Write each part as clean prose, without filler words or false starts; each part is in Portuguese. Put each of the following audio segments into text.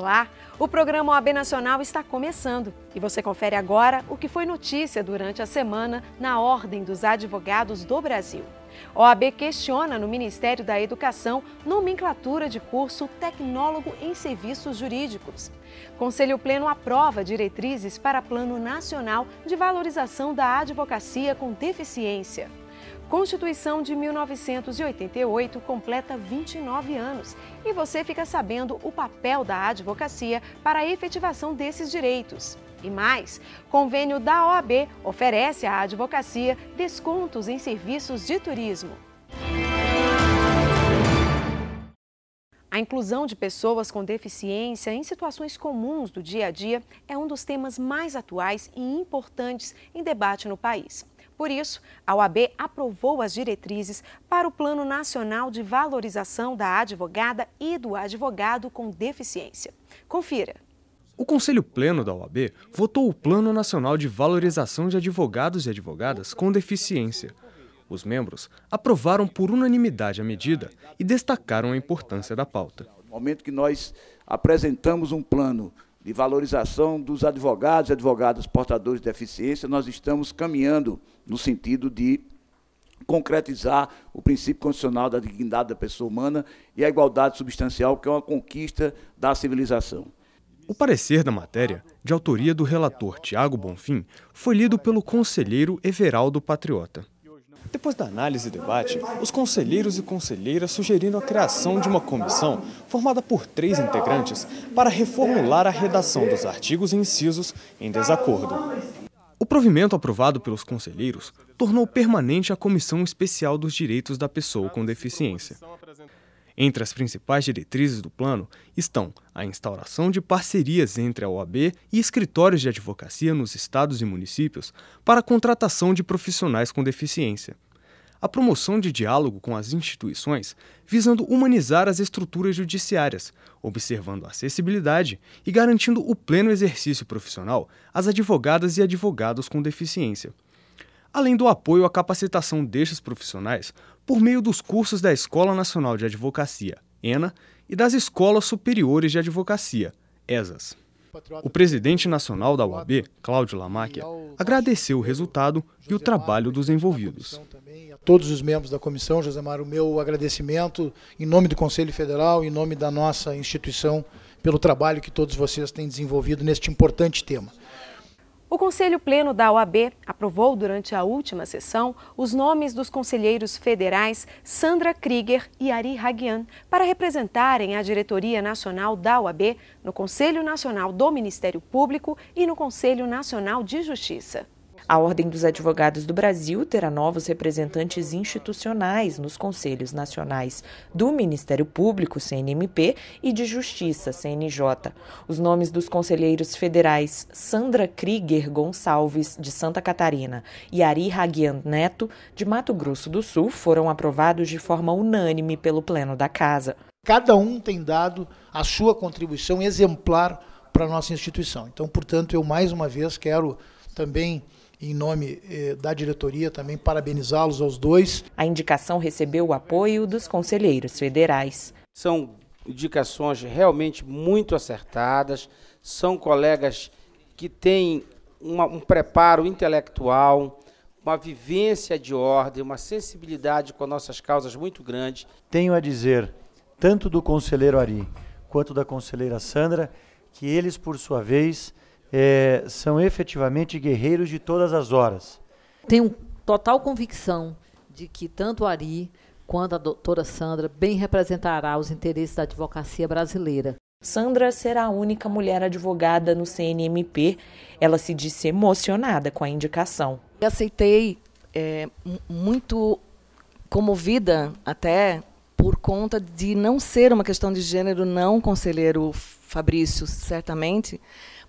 Olá, o programa OAB Nacional está começando e você confere agora o que foi notícia durante a semana na Ordem dos Advogados do Brasil. OAB questiona no Ministério da Educação nomenclatura de curso Tecnólogo em Serviços Jurídicos. Conselho Pleno aprova diretrizes para Plano Nacional de Valorização da Advocacia com Deficiência. Constituição de 1988 completa 29 anos e você fica sabendo o papel da advocacia para a efetivação desses direitos. E mais, convênio da OAB oferece à advocacia descontos em serviços de turismo. A inclusão de pessoas com deficiência em situações comuns do dia a dia é um dos temas mais atuais e importantes em debate no país. Por isso, a OAB aprovou as diretrizes para o Plano Nacional de Valorização da Advogada e do Advogado com Deficiência. Confira. O Conselho Pleno da OAB votou o Plano Nacional de Valorização de Advogados e Advogadas com Deficiência. Os membros aprovaram por unanimidade a medida e destacaram a importância da pauta. No momento que nós apresentamos um plano de valorização dos advogados e advogadas portadores de deficiência, nós estamos caminhando no sentido de concretizar o princípio constitucional da dignidade da pessoa humana e a igualdade substancial, que é uma conquista da civilização. O parecer da matéria, de autoria do relator Tiago Bonfim, foi lido pelo conselheiro Everaldo Patriota. Depois da análise e debate, os conselheiros e conselheiras sugeriram a criação de uma comissão formada por 3 integrantes para reformular a redação dos artigos e incisos em desacordo. O provimento aprovado pelos conselheiros tornou permanente a Comissão Especial dos Direitos da Pessoa com Deficiência. Entre as principais diretrizes do plano estão a instauração de parcerias entre a OAB e escritórios de advocacia nos estados e municípios para a contratação de profissionais com deficiência, a promoção de diálogo com as instituições visando humanizar as estruturas judiciárias, observando a acessibilidade e garantindo o pleno exercício profissional às advogadas e advogados com deficiência, além do apoio à capacitação destes profissionais por meio dos cursos da Escola Nacional de Advocacia, ENA, e das Escolas Superiores de Advocacia, ESAS. O presidente nacional da OAB, Cláudio Lamáquia, agradeceu o resultado e o trabalho dos envolvidos. A todos os membros da comissão, Josemar, o meu agradecimento em nome do Conselho Federal, em nome da nossa instituição, pelo trabalho que todos vocês têm desenvolvido neste importante tema. O Conselho Pleno da OAB aprovou durante a última sessão os nomes dos conselheiros federais Sandra Krieger e Ari Hagian para representarem a Diretoria Nacional da OAB no Conselho Nacional do Ministério Público e no Conselho Nacional de Justiça. A Ordem dos Advogados do Brasil terá novos representantes institucionais nos Conselhos Nacionais do Ministério Público, CNMP, e de Justiça, CNJ. Os nomes dos conselheiros federais Sandra Krieger Gonçalves, de Santa Catarina, e Ari Hagian Neto, de Mato Grosso do Sul, foram aprovados de forma unânime pelo Pleno da Casa. Cada um tem dado a sua contribuição exemplar para a nossa instituição. Então, portanto, eu mais uma vez quero também, em nome da diretoria, também parabenizá-los aos dois. A indicação recebeu o apoio dos conselheiros federais. São indicações realmente muito acertadas, são colegas que têm um preparo intelectual, uma vivência de ordem, uma sensibilidade com nossas causas muito grande. Tenho a dizer, tanto do conselheiro Ari quanto da conselheira Sandra, que eles, por sua vez, são efetivamente guerreiros de todas as horas. Tenho total convicção de que tanto o Ari quanto a doutora Sandra bem representará os interesses da advocacia brasileira. Sandra será a única mulher advogada no CNMP. Ela se disse emocionada com a indicação. Aceitei muito comovida até por conta de não ser uma questão de gênero, não, conselheiro Fabrício, certamente,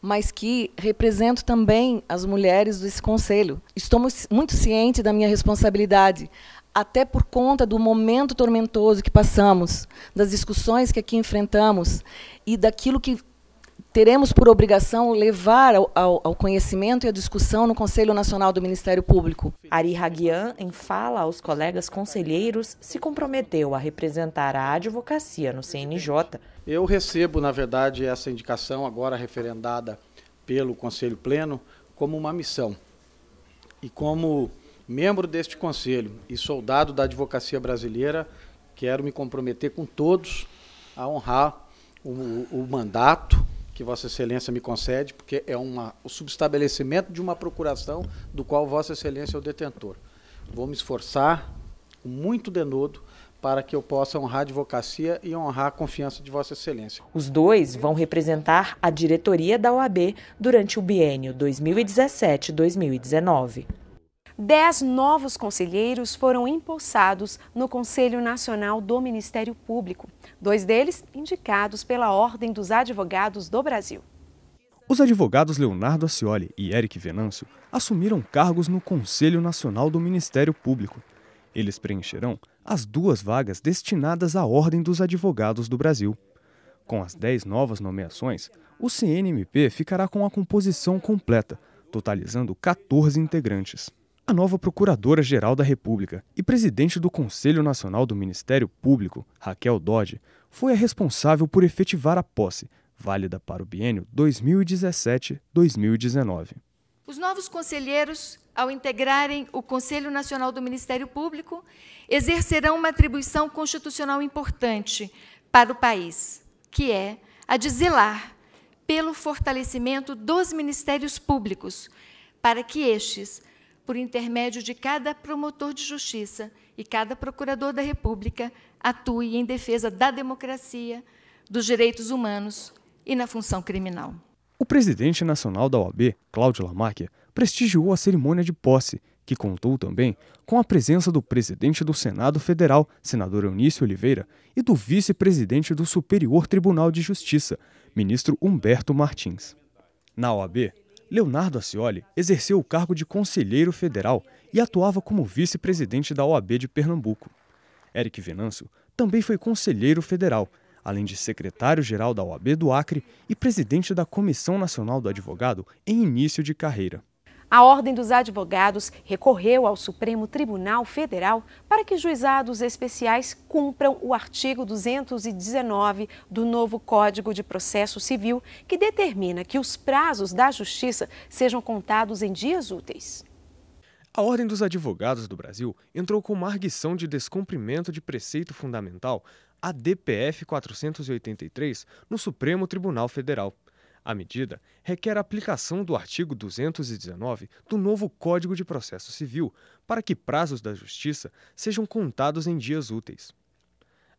mas que represento também as mulheres desse conselho. Estou muito ciente da minha responsabilidade, até por conta do momento tormentoso que passamos, das discussões que aqui enfrentamos e daquilo que teremos por obrigação levar ao conhecimento e à discussão no Conselho Nacional do Ministério Público. Ari Hagian, em fala aos colegas conselheiros, se comprometeu a representar a advocacia no CNJ. Eu recebo, na verdade, essa indicação agora referendada pelo Conselho Pleno como uma missão. E como membro deste Conselho e soldado da advocacia brasileira, quero me comprometer com todos a honrar o mandato que Vossa Excelência me concede, porque é o subestabelecimento de uma procuração do qual Vossa Excelência é o detentor. Vou me esforçar com muito denodo para que eu possa honrar a advocacia e honrar a confiança de Vossa Excelência. Os dois vão representar a diretoria da OAB durante o biênio 2017-2019. 10 novos conselheiros foram empossados no Conselho Nacional do Ministério Público. 2 deles indicados pela Ordem dos Advogados do Brasil. Os advogados Leonardo Ascioli e Eric Venâncio assumiram cargos no Conselho Nacional do Ministério Público. Eles preencherão as 2 vagas destinadas à Ordem dos Advogados do Brasil. Com as 10 novas nomeações, o CNMP ficará com a composição completa, totalizando 14 integrantes. A nova Procuradora-Geral da República e presidente do Conselho Nacional do Ministério Público, Raquel Dodge, foi a responsável por efetivar a posse, válida para o biênio 2017-2019. Os novos conselheiros, ao integrarem o Conselho Nacional do Ministério Público, exercerão uma atribuição constitucional importante para o país, que é a de zelar pelo fortalecimento dos ministérios públicos, para que estes, por intermédio de cada promotor de justiça e cada procurador da República, atue em defesa da democracia, dos direitos humanos e na função criminal. O presidente nacional da OAB, Cláudio Lamáquia, prestigiou a cerimônia de posse, que contou também com a presença do presidente do Senado Federal, senador Eunício Oliveira, e do vice-presidente do Superior Tribunal de Justiça, ministro Humberto Martins. Na OAB, Leonardo Ascioli exerceu o cargo de conselheiro federal e atuava como vice-presidente da OAB de Pernambuco. Eric Venâncio também foi conselheiro federal, além de secretário-geral da OAB do Acre e presidente da Comissão Nacional do Advogado em início de carreira. A Ordem dos Advogados recorreu ao Supremo Tribunal Federal para que juizados especiais cumpram o artigo 219 do novo Código de Processo Civil, que determina que os prazos da Justiça sejam contados em dias úteis. A Ordem dos Advogados do Brasil entrou com uma arguição de descumprimento de preceito fundamental, a DPF 483, no Supremo Tribunal Federal. A medida requer a aplicação do artigo 219 do novo Código de Processo Civil para que prazos da Justiça sejam contados em dias úteis.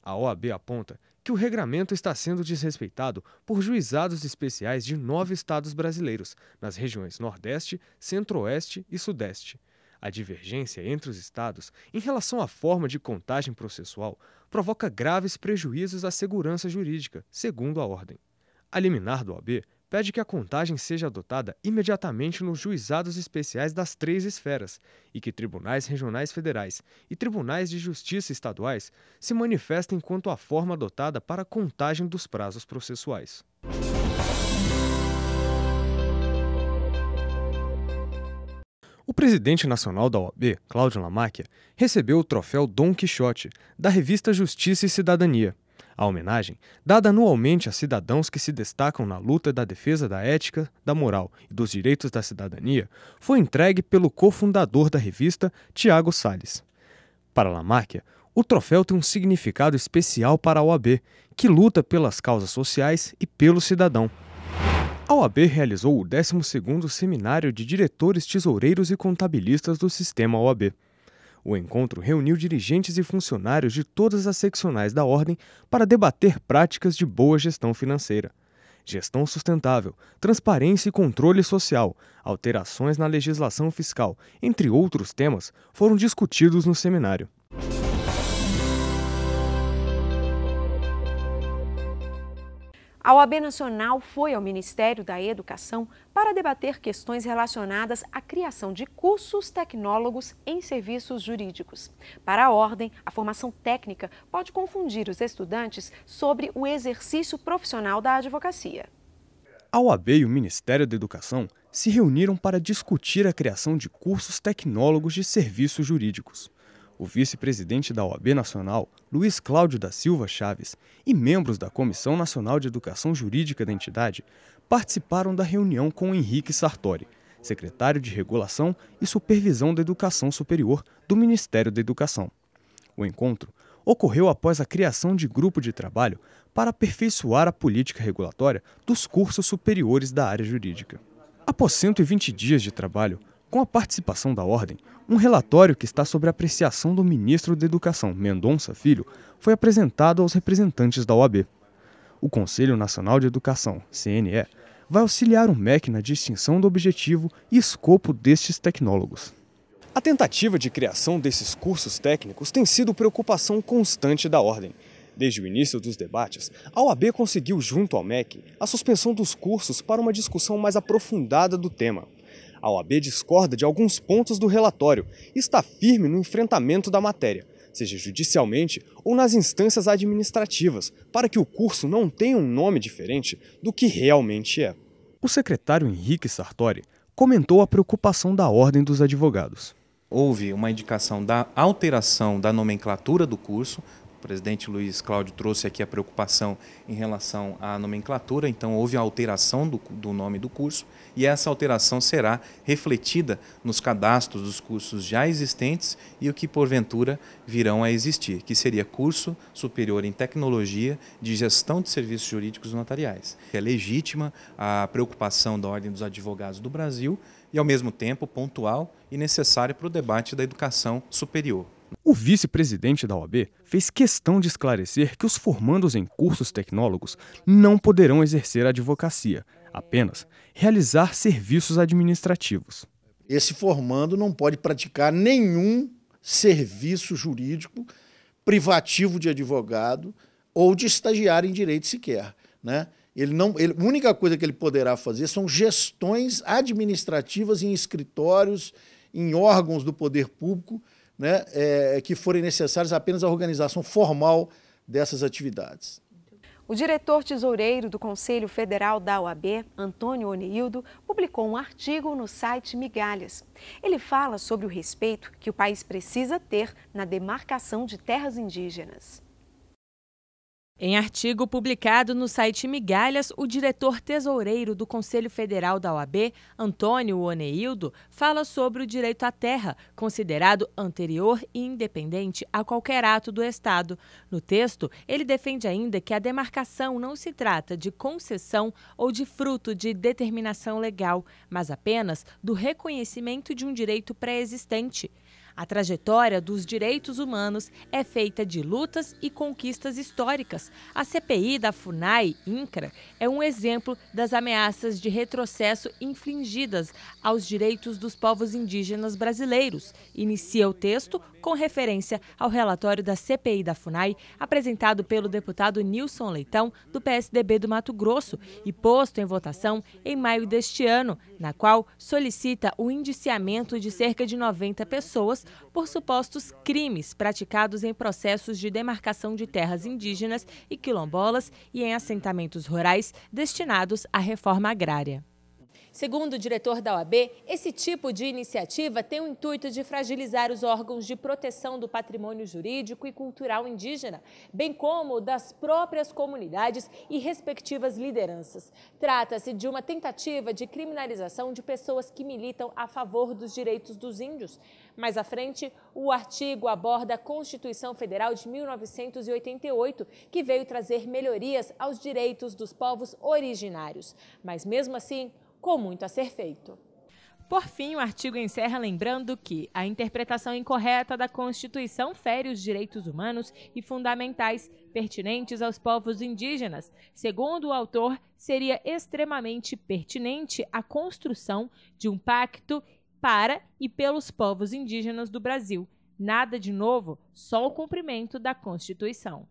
A OAB aponta que o regramento está sendo desrespeitado por juizados especiais de 9 estados brasileiros, nas regiões Nordeste, Centro-Oeste e Sudeste. A divergência entre os estados em relação à forma de contagem processual provoca graves prejuízos à segurança jurídica, segundo a ordem. A liminar do OAB pede que a contagem seja adotada imediatamente nos juizados especiais das 3 esferas e que tribunais regionais federais e tribunais de justiça estaduais se manifestem quanto à forma adotada para a contagem dos prazos processuais. O presidente nacional da OAB, Cláudio Lamáquia, recebeu o troféu Dom Quixote, da revista Justiça e Cidadania. A homenagem, dada anualmente a cidadãos que se destacam na luta da defesa da ética, da moral e dos direitos da cidadania, foi entregue pelo cofundador da revista, Tiago Salles. Para Lamáquia, o troféu tem um significado especial para a OAB, que luta pelas causas sociais e pelo cidadão. A OAB realizou o 12º Seminário de Diretores, Tesoureiros e Contabilistas do Sistema OAB. O encontro reuniu dirigentes e funcionários de todas as seccionais da Ordem para debater práticas de boa gestão financeira, gestão sustentável, transparência e controle social, alterações na legislação fiscal, entre outros temas, foram discutidos no seminário. A OAB Nacional foi ao Ministério da Educação para debater questões relacionadas à criação de cursos tecnólogos em serviços jurídicos. Para a Ordem, a formação técnica pode confundir os estudantes sobre o exercício profissional da advocacia. A A OAB e o Ministério da Educação se reuniram para discutir a criação de cursos tecnólogos de serviços jurídicos. O vice-presidente da OAB Nacional, Luiz Cláudio da Silva Chaves, e membros da Comissão Nacional de Educação Jurídica da entidade participaram da reunião com Henrique Sartori, secretário de Regulação e Supervisão da Educação Superior do Ministério da Educação. O encontro ocorreu após a criação de grupo de trabalho para aperfeiçoar a política regulatória dos cursos superiores da área jurídica. Após 120 dias de trabalho, com a participação da Ordem, um relatório que está sob apreciação do ministro da Educação, Mendonça Filho, foi apresentado aos representantes da OAB. O Conselho Nacional de Educação, CNE, vai auxiliar o MEC na distinção do objetivo e escopo destes tecnólogos. A tentativa de criação desses cursos técnicos tem sido preocupação constante da Ordem. Desde o início dos debates, a OAB conseguiu, junto ao MEC, a suspensão dos cursos para uma discussão mais aprofundada do tema. A OAB discorda de alguns pontos do relatório e está firme no enfrentamento da matéria, seja judicialmente ou nas instâncias administrativas, para que o curso não tenha um nome diferente do que realmente é. O secretário Henrique Sartori comentou a preocupação da Ordem dos Advogados. Houve uma indicação da alteração da nomenclatura do curso. O presidente Luiz Cláudio trouxe aqui a preocupação em relação à nomenclatura, então houve a alteração do nome do curso e essa alteração será refletida nos cadastros dos cursos já existentes e o que porventura virão a existir, que seria Curso Superior em Tecnologia de Gestão de Serviços Jurídicos Notariais. É legítima a preocupação da Ordem dos Advogados do Brasil e, ao mesmo tempo, pontual e necessária para o debate da educação superior. O vice-presidente da OAB fez questão de esclarecer que os formandos em cursos tecnólogos não poderão exercer a advocacia, apenas realizar serviços administrativos. Esse formando não pode praticar nenhum serviço jurídico privativo de advogado ou de estagiário em direito sequer, né? A única coisa que ele poderá fazer são gestões administrativas em escritórios, em órgãos do poder público, né, que forem necessários apenas a organização formal dessas atividades. O diretor tesoureiro do Conselho Federal da OAB, Antônio Oneildo, publicou um artigo no site Migalhas. Ele fala sobre o respeito que o país precisa ter na demarcação de terras indígenas. Em artigo publicado no site Migalhas, o diretor tesoureiro do Conselho Federal da OAB, Antônio Oneildo, fala sobre o direito à terra, considerado anterior e independente a qualquer ato do Estado. No texto, ele defende ainda que a demarcação não se trata de concessão ou de fruto de determinação legal, mas apenas do reconhecimento de um direito pré-existente. A trajetória dos direitos humanos é feita de lutas e conquistas históricas. A CPI da FUNAI-INCRA é um exemplo das ameaças de retrocesso infligidas aos direitos dos povos indígenas brasileiros. Inicia o texto com referência ao relatório da CPI da FUNAI, apresentado pelo deputado Nilson Leitão, do PSDB do Mato Grosso, e posto em votação em maio deste ano, na qual solicita o indiciamento de cerca de 90 pessoas por supostos crimes praticados em processos de demarcação de terras indígenas e quilombolas e em assentamentos rurais destinados à reforma agrária. Segundo o diretor da OAB, esse tipo de iniciativa tem o intuito de fragilizar os órgãos de proteção do patrimônio jurídico e cultural indígena, bem como das próprias comunidades e respectivas lideranças. Trata-se de uma tentativa de criminalização de pessoas que militam a favor dos direitos dos índios. Mais à frente, o artigo aborda a Constituição Federal de 1988, que veio trazer melhorias aos direitos dos povos originários. Mas, mesmo assim, com muito a ser feito. Por fim, o artigo encerra lembrando que a interpretação incorreta da Constituição fere os direitos humanos e fundamentais pertinentes aos povos indígenas. Segundo o autor, seria extremamente pertinente a construção de um pacto para e pelos povos indígenas do Brasil. Nada de novo, só o cumprimento da Constituição.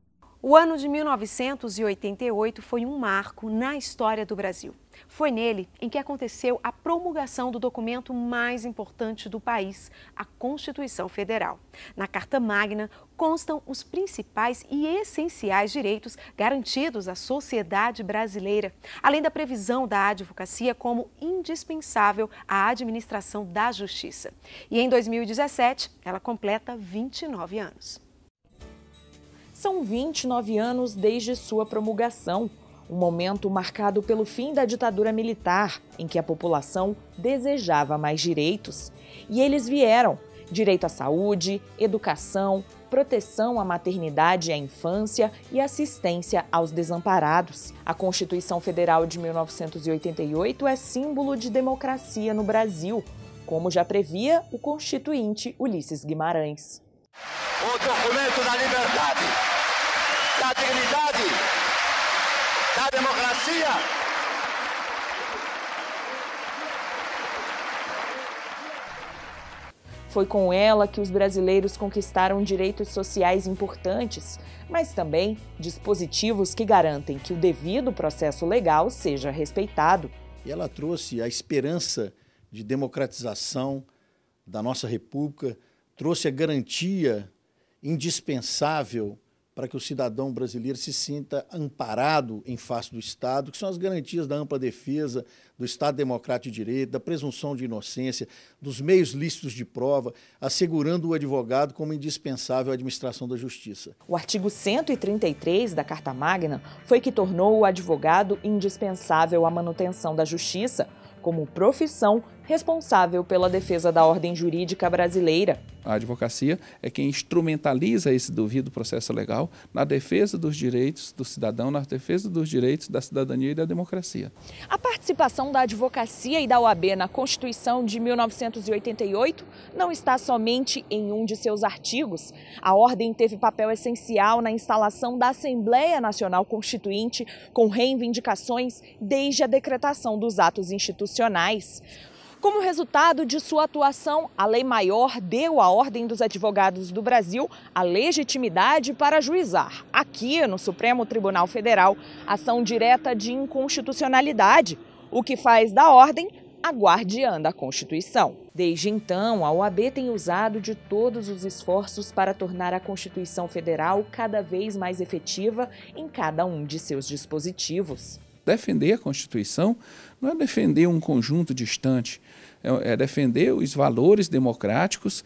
O ano de 1988 foi um marco na história do Brasil. Foi nele em que aconteceu a promulgação do documento mais importante do país, a Constituição Federal. Na Carta Magna constam os principais e essenciais direitos garantidos à sociedade brasileira, além da previsão da advocacia como indispensável à administração da justiça. E em 2017, ela completa 29 anos. São 29 anos desde sua promulgação, um momento marcado pelo fim da ditadura militar, em que a população desejava mais direitos. E eles vieram: direito à saúde, educação, proteção à maternidade e à infância e assistência aos desamparados. A Constituição Federal de 1988 é símbolo de democracia no Brasil, como já previa o constituinte Ulisses Guimarães. O documento da liberdade, da dignidade, da democracia. Foi com ela que os brasileiros conquistaram direitos sociais importantes, mas também dispositivos que garantem que o devido processo legal seja respeitado. E ela trouxe a esperança de democratização da nossa República, trouxe a garantia indispensável para que o cidadão brasileiro se sinta amparado em face do Estado, que são as garantias da ampla defesa, do Estado democrático de direito, da presunção de inocência, dos meios lícitos de prova, assegurando o advogado como indispensável à administração da justiça. O artigo 133 da Carta Magna foi que tornou o advogado indispensável à manutenção da justiça, como profissão responsável pela defesa da ordem jurídica brasileira. A advocacia é quem instrumentaliza esse devido processo legal na defesa dos direitos do cidadão, na defesa dos direitos da cidadania e da democracia. A participação da advocacia e da OAB na Constituição de 1988 não está somente em um de seus artigos. A ordem teve papel essencial na instalação da Assembleia Nacional Constituinte, com reivindicações desde a decretação dos atos institucionais. Como resultado de sua atuação, a Lei Maior deu à Ordem dos Advogados do Brasil a legitimidade para ajuizar, aqui no Supremo Tribunal Federal, ação direta de inconstitucionalidade, o que faz da Ordem a guardiã da Constituição. Desde então, a OAB tem usado de todos os esforços para tornar a Constituição Federal cada vez mais efetiva em cada um de seus dispositivos. Defender a Constituição não é defender um conjunto distante, é defender os valores democráticos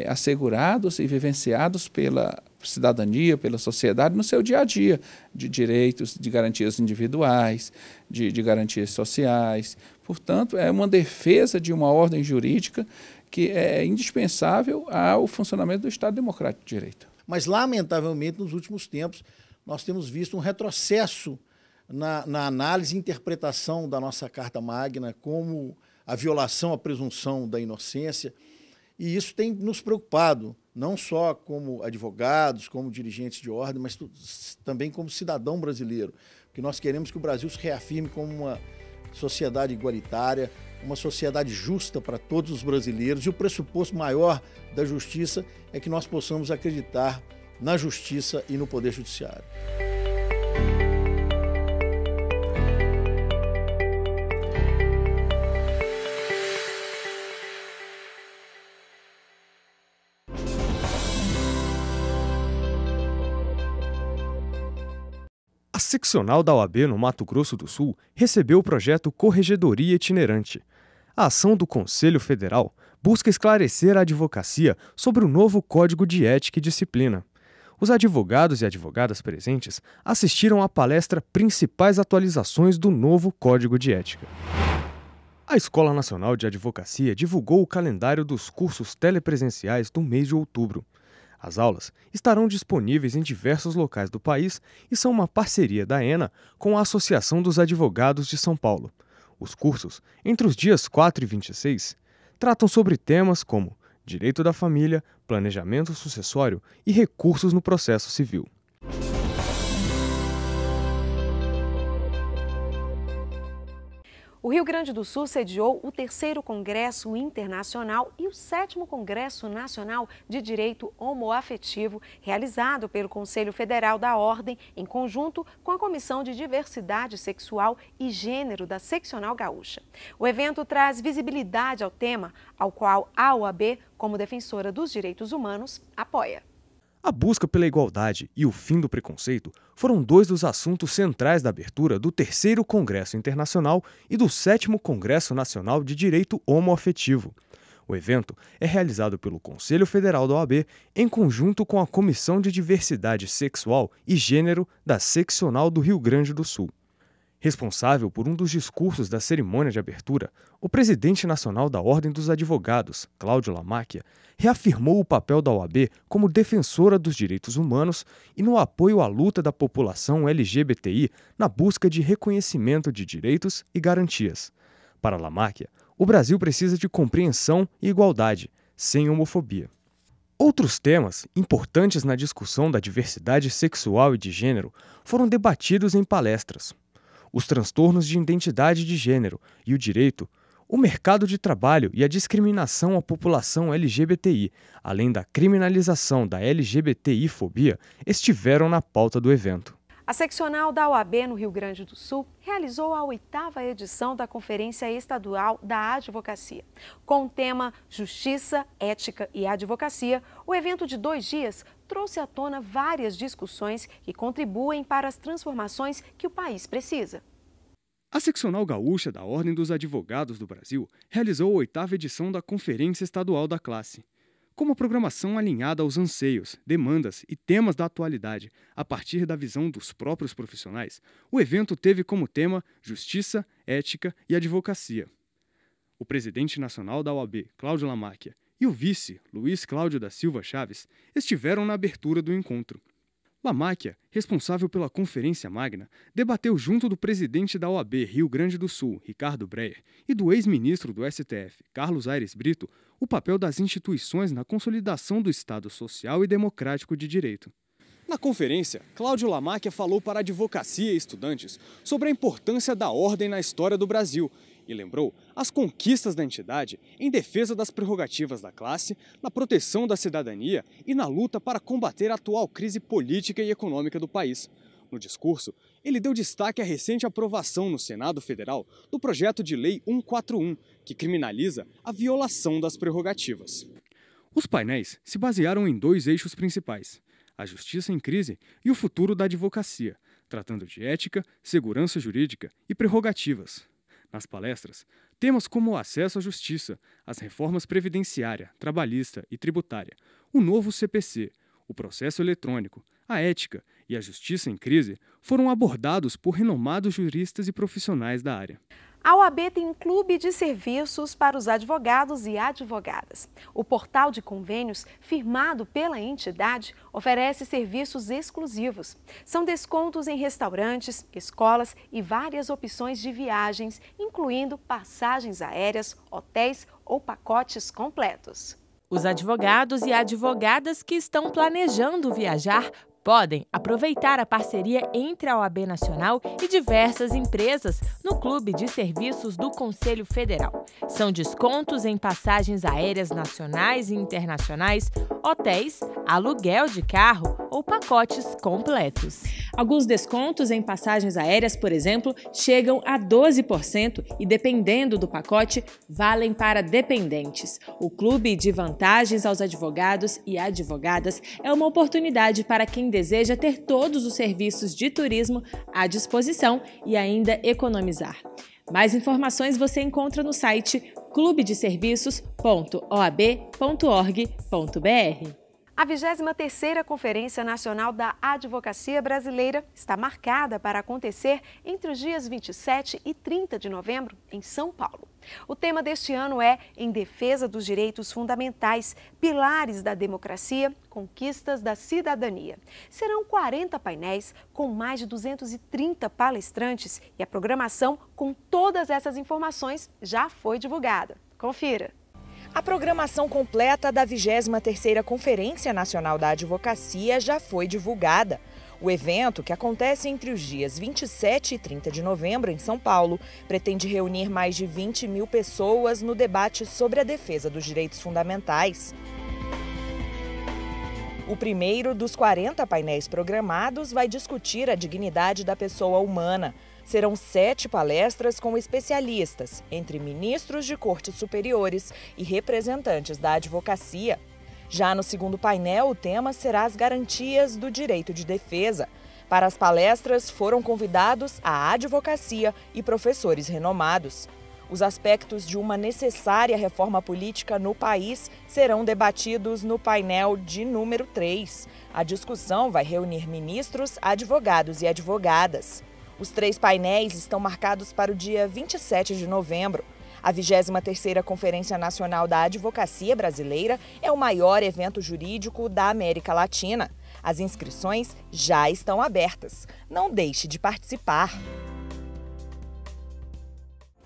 assegurados e vivenciados pela cidadania, pela sociedade no seu dia a dia, de direitos, de garantias individuais, de garantias sociais. Portanto, é uma defesa de uma ordem jurídica que é indispensável ao funcionamento do Estado Democrático de Direito. Mas, lamentavelmente, nos últimos tempos, nós temos visto um retrocesso na análise e interpretação da nossa Carta Magna, como a violação à presunção da inocência, e isso tem nos preocupado, não só como advogados, como dirigentes de ordem, mas também como cidadão brasileiro, porque nós queremos que o Brasil se reafirme como uma sociedade igualitária, uma sociedade justa para todos os brasileiros, e o pressuposto maior da justiça é que nós possamos acreditar na justiça e no Poder Judiciário. A seccional da OAB no Mato Grosso do Sul recebeu o projeto Corregedoria Itinerante. A ação do Conselho Federal busca esclarecer a advocacia sobre o novo Código de Ética e Disciplina. Os advogados e advogadas presentes assistiram à palestra Principais Atualizações do Novo Código de Ética. A Escola Nacional de Advocacia divulgou o calendário dos cursos telepresenciais do mês de outubro. As aulas estarão disponíveis em diversos locais do país e são uma parceria da ENA com a Associação dos Advogados de São Paulo. Os cursos, entre os dias 4 e 26, tratam sobre temas como direito da família, planejamento sucessório e recursos no processo civil. O Rio Grande do Sul sediou o 3º Congresso Internacional e o 7º Congresso Nacional de Direito Homoafetivo, realizado pelo Conselho Federal da Ordem, em conjunto com a Comissão de Diversidade Sexual e Gênero da Seccional Gaúcha. O evento traz visibilidade ao tema, ao qual a OAB, como defensora dos direitos humanos, apoia. A busca pela igualdade e o fim do preconceito foram 2 dos assuntos centrais da abertura do 3º Congresso Internacional e do 7º Congresso Nacional de Direito Homoafetivo. O evento é realizado pelo Conselho Federal da OAB em conjunto com a Comissão de Diversidade Sexual e Gênero da Seccional do Rio Grande do Sul. Responsável por um dos discursos da cerimônia de abertura, o presidente nacional da Ordem dos Advogados, Cláudio Lamáquia, reafirmou o papel da OAB como defensora dos direitos humanos e no apoio à luta da população LGBTI na busca de reconhecimento de direitos e garantias. Para Lamáquia, o Brasil precisa de compreensão e igualdade, sem homofobia. Outros temas importantes na discussão da diversidade sexual e de gênero foram debatidos em palestras. Os transtornos de identidade de gênero e o direito, o mercado de trabalho e a discriminação à população LGBTI, além da criminalização da LGBTI-fobia, estiveram na pauta do evento. A seccional da OAB no Rio Grande do Sul realizou a 8ª edição da Conferência Estadual da Advocacia. Com o tema Justiça, Ética e Advocacia, o evento de 2 dias trouxe à tona várias discussões que contribuem para as transformações que o país precisa. A seccional gaúcha da Ordem dos Advogados do Brasil realizou a 8ª edição da Conferência Estadual da Classe. Com uma programação alinhada aos anseios, demandas e temas da atualidade, a partir da visão dos próprios profissionais, o evento teve como tema Justiça, Ética e Advocacia. O presidente nacional da OAB, Cláudio Lamáquia, e o vice, Luiz Cláudio da Silva Chaves, estiveram na abertura do encontro. Lamáquia, responsável pela Conferência Magna, debateu junto do presidente da OAB Rio Grande do Sul, Ricardo Breyer, e do ex-ministro do STF, Carlos Aires Brito, o papel das instituições na consolidação do Estado social e democrático de direito. Na conferência, Cláudio Lamáquia falou para a advocacia e estudantes sobre a importância da ordem na história do Brasil e lembrou as conquistas da entidade em defesa das prerrogativas da classe, na proteção da cidadania e na luta para combater a atual crise política e econômica do país. No discurso, ele deu destaque à recente aprovação no Senado Federal do projeto de Lei 141, que criminaliza a violação das prerrogativas. Os painéis se basearam em 2 eixos principais: a justiça em crise e o futuro da advocacia, tratando de ética, segurança jurídica e prerrogativas. Nas palestras, temas como o acesso à justiça, as reformas previdenciária, trabalhista e tributária, o novo CPC, o processo eletrônico, a ética e a justiça em crise foram abordados por renomados juristas e profissionais da área. A OAB tem um clube de serviços para os advogados e advogadas. O portal de convênios, firmado pela entidade, oferece serviços exclusivos. São descontos em restaurantes, escolas e várias opções de viagens, incluindo passagens aéreas, hotéis ou pacotes completos. Os advogados e advogadas que estão planejando viajar podem aproveitar a parceria entre a OAB Nacional e diversas empresas no Clube de Serviços do Conselho Federal. São descontos em passagens aéreas nacionais e internacionais, hotéis, aluguel de carro ou pacotes completos. Alguns descontos em passagens aéreas, por exemplo, chegam a 12% e, dependendo do pacote, valem para dependentes. O Clube de Vantagens aos Advogados e Advogadas é uma oportunidade para quem deseja ter todos os serviços de turismo à disposição e ainda economizar. Mais informações você encontra no site clubedeserviços.oab.org.br. A 23ª Conferência Nacional da Advocacia Brasileira está marcada para acontecer entre os dias 27 e 30 de novembro, em São Paulo. O tema deste ano é Em Defesa dos Direitos Fundamentais, Pilares da Democracia, Conquistas da Cidadania. Serão 40 painéis com mais de 230 palestrantes e a programação com todas essas informações já foi divulgada. Confira! A programação completa da 23ª Conferência Nacional da Advocacia já foi divulgada. O evento, que acontece entre os dias 27 e 30 de novembro em São Paulo, pretende reunir mais de 20 mil pessoas no debate sobre a defesa dos direitos fundamentais. O primeiro dos 40 painéis programados vai discutir a dignidade da pessoa humana. Serão 7 palestras com especialistas, entre ministros de cortes superiores e representantes da advocacia. Já no segundo painel, o tema será as garantias do direito de defesa. Para as palestras, foram convidados a advocacia e professores renomados. Os aspectos de uma necessária reforma política no país serão debatidos no painel de número 3. A discussão vai reunir ministros, advogados e advogadas. Os 3 painéis estão marcados para o dia 27 de novembro. A 23ª Conferência Nacional da Advocacia Brasileira é o maior evento jurídico da América Latina. As inscrições já estão abertas. Não deixe de participar!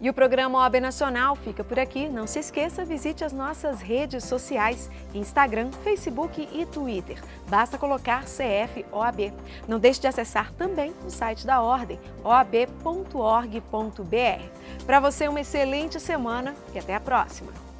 E o programa OAB Nacional fica por aqui. Não se esqueça, visite as nossas redes sociais, Instagram, Facebook e Twitter. Basta colocar CF OAB. Não deixe de acessar também o site da Ordem, oab.org.br. Para você, uma excelente semana e até a próxima!